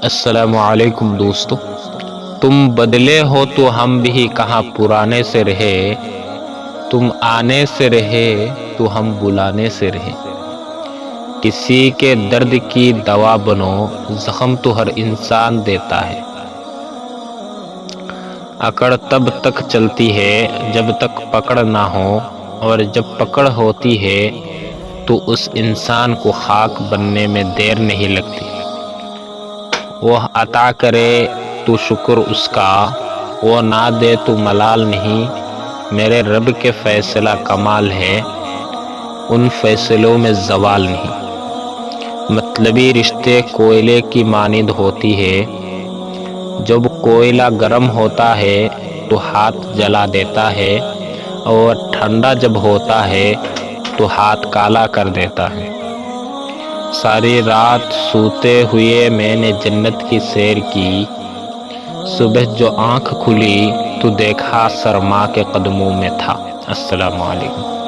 السلام علیکم دوستو، تم بدلے ہو تو ہم بھی کہاں پرانے سے رہے، تم آنے سے رہے تو ہم بلانے سے رہے۔ کسی کے درد کی دوا بنو، زخم تو ہر انسان دیتا ہے۔ اکڑ تب تک چلتی ہے جب تک پکڑ نہ ہو، اور جب پکڑ ہوتی ہے تو اس انسان کو خاک بننے میں دیر نہیں لگتی۔ وہ عطا کرے تو شکر اس کا، وہ نہ دے تو ملال نہیں۔ میرے رب کے فیصلہ کمال ہے، ان فیصلوں میں زوال نہیں۔ مطلبی رشتے کوئلے کی مانند ہوتی ہے، جب کوئلہ گرم ہوتا ہے تو ہاتھ جلا دیتا ہے، اور ٹھنڈا جب ہوتا ہے تو ہاتھ کالا کر دیتا ہے۔ ساری رات سوتے ہوئے میں نے جنت کی سیر کی، صبح جو آنکھ کھلی تو دیکھا سرما کے قدموں میں تھا۔ السلام علیکم۔